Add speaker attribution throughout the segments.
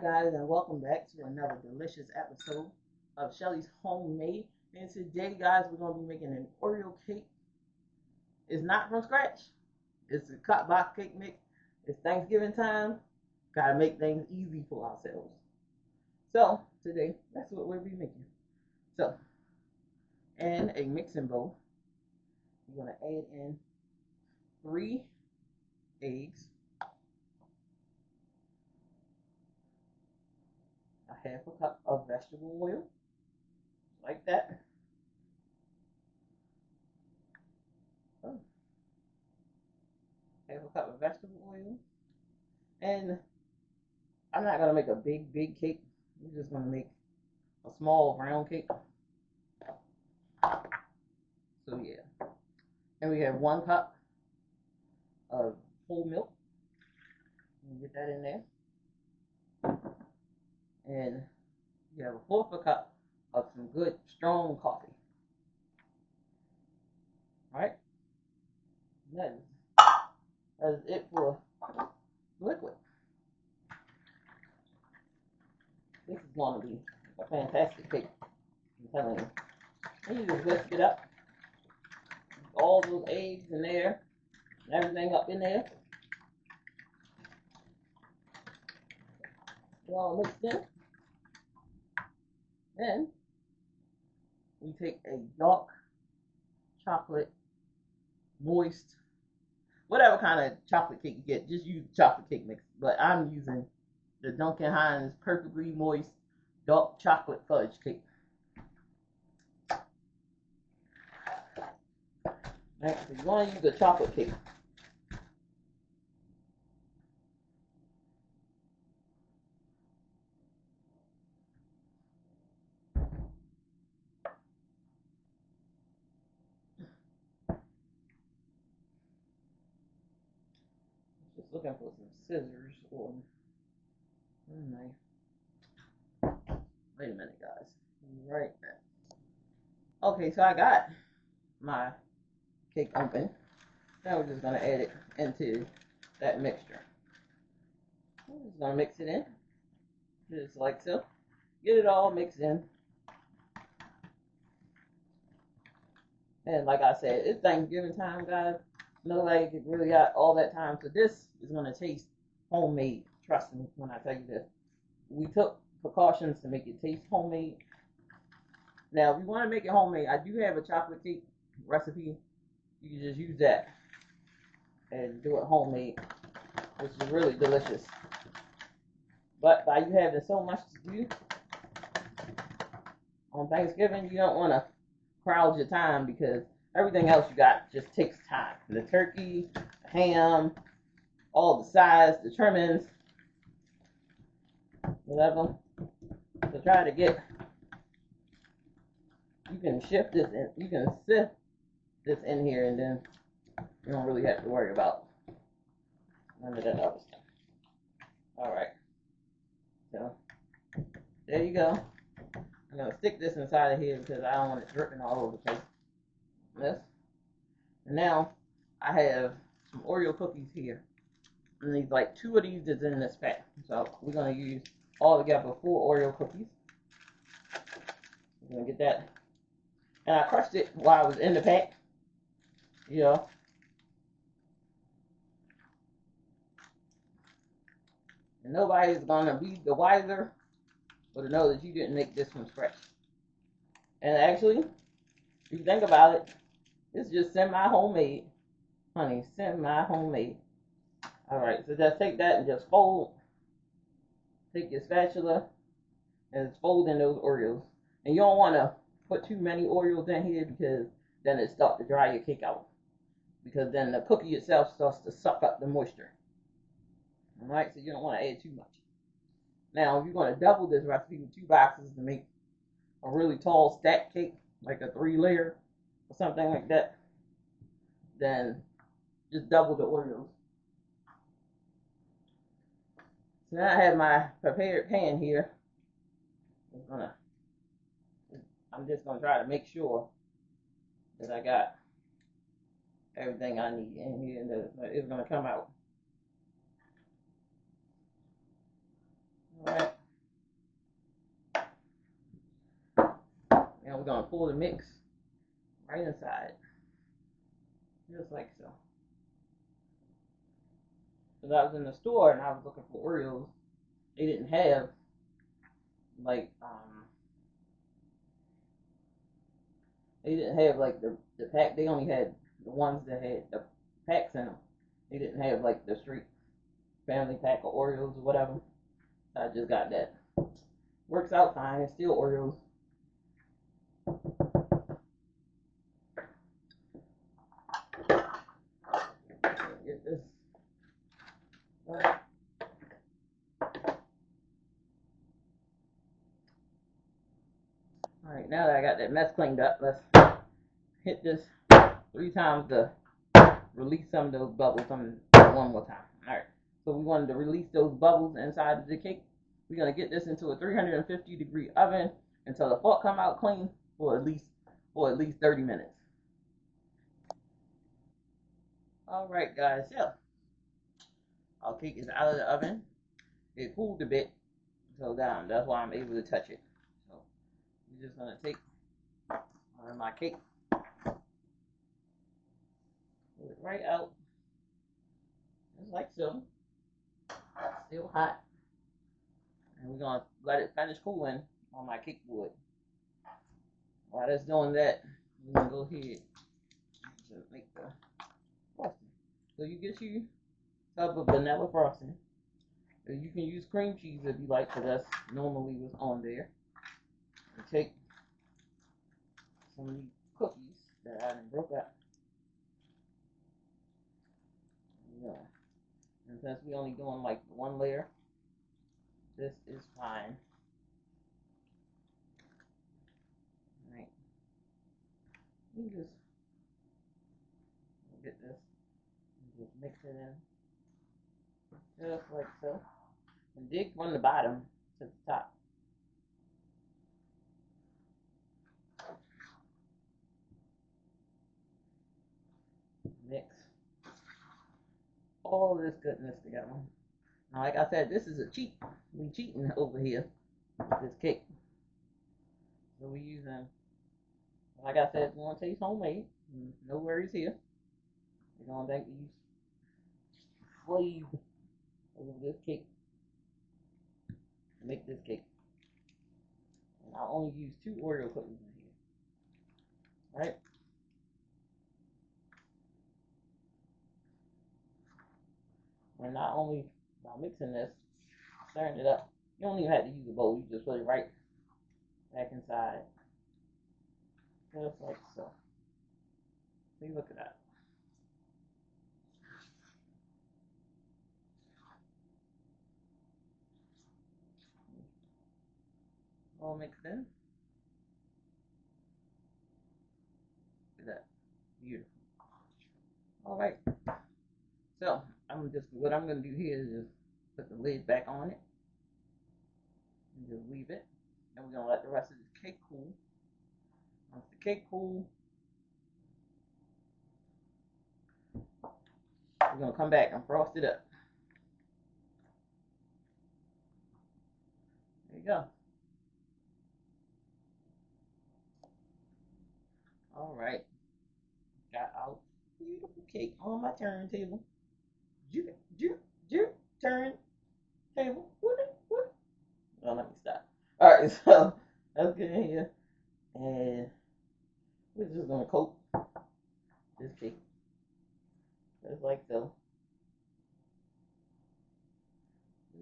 Speaker 1: guys, and welcome back to another delicious episode of Shelly's Homemade. And today, guys, we're going to be making an Oreo cake. It's not from scratch. It's a cut box cake mix. It's Thanksgiving time. Got to make things easy for ourselves. So, today, that's what we'll be making. So, in a mixing bowl, you're going to add in 3 eggs, a half a cup of vegetable oil, like that. Half a cup of vegetable oil. And I'm not going to make a big cake. We're just going to make a small round cake. So yeah. And we have 1 cup of whole milk. Get that in there. And you have a 1/4 cup of some good strong coffee. Alright? That is it for liquid. This is going to be a fantastic cake. I'm telling you. And you just whisk it up. All those eggs in there. And everything up in there. It all mixed in. Then we take a dark chocolate, moist, whatever kind of chocolate cake you get, just use chocolate cake mix. But I'm using the Duncan Hines perfectly moist dark chocolate fudge cake. Right, so you want to use a chocolate cake. Just looking for some scissors or a knife. Wait a minute, guys. Right there. Okay, so I got my cake open. Now we're just going to add it into that mixture. I'm just going to mix it in. Just like so. Get it all mixed in. And like I said, it's Thanksgiving time, guys. Nobody really got all that time. So this is going to taste homemade. Trust me when I tell you this. We took precautions to make it taste homemade. Now, if you want to make it homemade, I do have a chocolate cake recipe. You can just use that and do it homemade, which is really delicious. But by you having so much to do on Thanksgiving, you don't want to crowd your time because everything else you got just takes time. The turkey, the ham, all the sides, the trimmings, whatever. So try to get, you can shift this in, you can sift this in here and then you don't really have to worry about none of that other stuff. Alright. So, there you go. I'm going to stick this inside of here because I don't want it dripping all over the place. This. And now, I have some Oreo cookies here. And these, like 2 of these is in this pack. So, we're going to use all together 4 Oreo cookies. We're going to get that. And I crushed it while I was in the pack. You know. And nobody's going to be the wiser or to know that you didn't make this from scratch. And actually, if you think about it, it's just semi-homemade. Honey, semi-homemade. Alright, so just take that and just fold. Take your spatula and just fold in those Oreos. And you don't want to put too many Oreos in here because then it starts to dry your cake out. Because then the cookie itself starts to suck up the moisture. Alright, so you don't want to add too much. Now, if you're going to double this recipe with 2 boxes to make a really tall stack cake, like a 3-layer or something like that, then just double the Oreos. So now I have my prepared pan here. I'm just going to try to make sure that I got everything I need in here and that it's going to come out. Alright. And we're gonna pour the mix right inside, just like so. Because I was in the store and I was looking for Oreos, they didn't have like the pack. They only had the ones that had the packs in them. They didn't have like the straight family pack of Oreos or whatever. So I just got that. Works out fine. It's still Oreos. Get this. Alright, now that I got that mess cleaned up, let's hit this 3 times to release some of those bubbles one more time. Alright, so we wanted to release those bubbles inside of the cake. We're going to get this into a 350-degree oven until the fork come out clean for at least 30 minutes. Alright guys, so our cake is out of the oven. It cooled a bit, so down. That's why I'm able to touch it. So I'm just going to take my cake, pull it right out, just like so. Still hot. And we're going to let it finish cooling on my cake board. While it's doing that, we're going to go ahead and make the frosting. So you get your tub of vanilla frosting. You can use cream cheese if you like, because that's normally what's on there. And take some of these cookies that I done broke up. Yeah. And since we only doing like one layer, this is fine. Alright. You just get this and just mix it in. Just like so. And dig from the bottom to the top. Mix all this goodness together. Now, like I said, this is a cheat. We cheating over here with this cake. So we using, like I said, it's gonna taste homemade. No worries here. We're gonna use slave over this cake to make this cake. And I only use 2 Oreo cookies in here. Right? And not only by mixing this, stirring it up, you don't even have to use a bowl. You just put it right back inside. Just like so. See, look at that. All mixed in. Look at that. Beautiful. Alright. So, what I'm going to do here is just put the lid back on it. And just leave it. And we're going to let the rest of this cake cool. Once the cake cool, we're going to come back and frost it up. There you go. Alright. Got our beautiful cake on my turntable. Turntable. Oh, let me stop. Alright, so let's get in here. And we're just going to coat this cake. Just like so.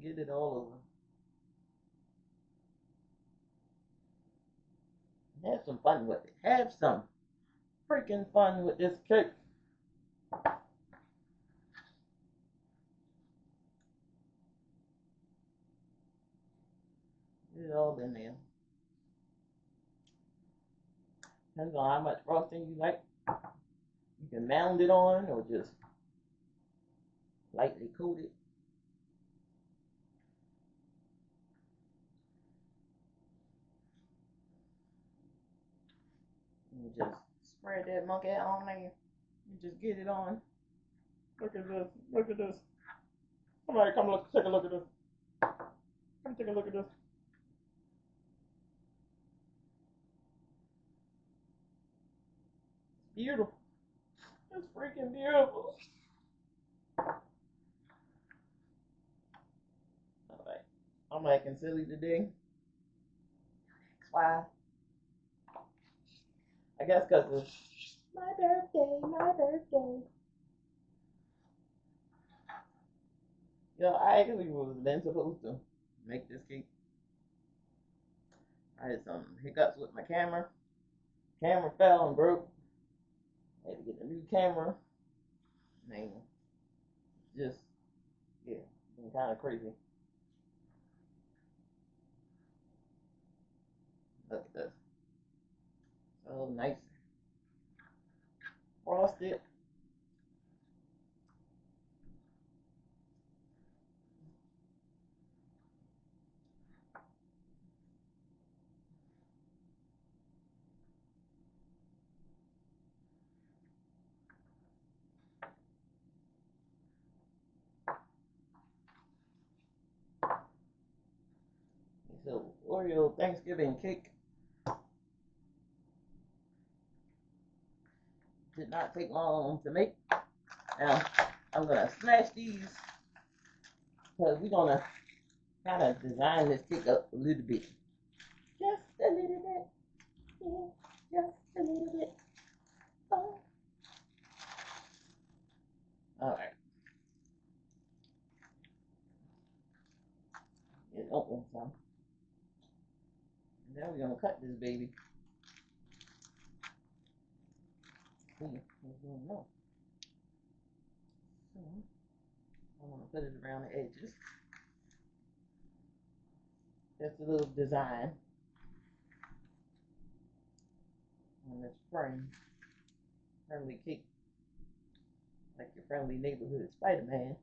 Speaker 1: Get it all over. Have some fun with it. Have some freaking fun with this cake. Get it all in there. Depends on how much frosting you like. You can mound it on or just lightly coat it. And just spread that monkey on there. And just get it on. Look at this. Look at this. Somebody come look, take a look at this. Come take a look at this. beautiful. It's freaking beautiful. Alright. I'm acting silly today. Why? I guess because it's my birthday, my birthday. You know, I actually was then supposed to make this cake. I had some hiccups with my camera. Camera fell and broke. I had to get a new camera. Man, just, yeah, been kind of crazy. Look at this. So nice. Frosted. So, Oreo Thanksgiving cake. Did not take long to make. Now, I'm going to smash these because we're going to kind of design this cake up a little bit. Just a little bit. Yeah, just a little bit. Oh. Alright. Get open some. And now we're going to cut this baby. See what's going on. So, I'm going to put it around the edges. Just a little design on this friendly cake. Like your friendly neighborhood Spider-Man.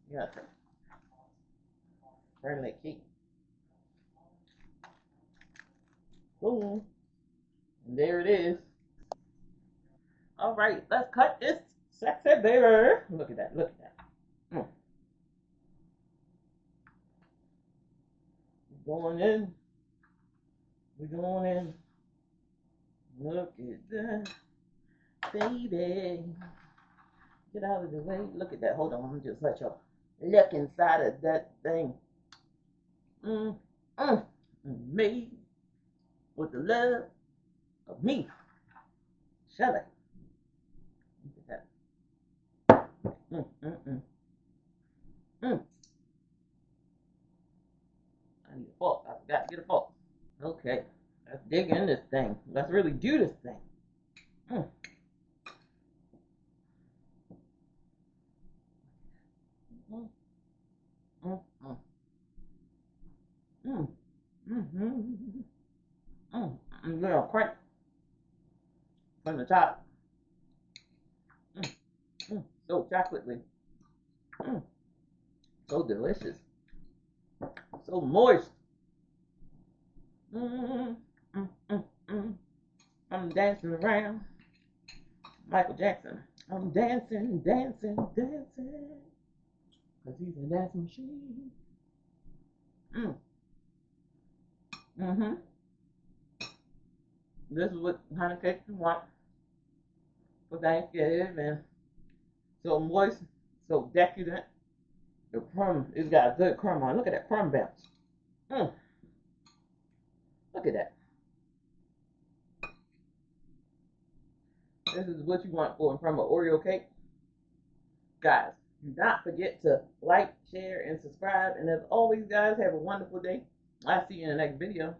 Speaker 1: You got some friendly cake. Boom. And there it is. Alright, let's cut this sexy baby. Look at that, look at that. We're going in. We're going in. Look at that. Baby. Get out of the way. Look at that. Hold on, I'm just let y'all look inside of that thing. Made with the love of me. Shut it. Look at that. I need a fork. I forgot to get a fork. Okay. Let's dig in this thing. Let's really do this thing. Mm. Mm. Mm. Mm. Mm. Mm-hmm. Mm. Little crack from the top. So chocolatey. So delicious. So moist. Mm. Mm. Mm. Mm. I'm dancing around Michael Jackson. I'm dancing, dancing, dancing. Cause he's a dancing machine. Mm-hmm. This is what kind of cake you want for Thanksgiving. So moist, so decadent. The crumb, it's got a good crumb on. Look at that crumb bounce. Look at that. This is what you want for and from an Oreo cake. Guys, do not forget to like, share, and subscribe. And as always, guys, have a wonderful day. I'll see you in the next video.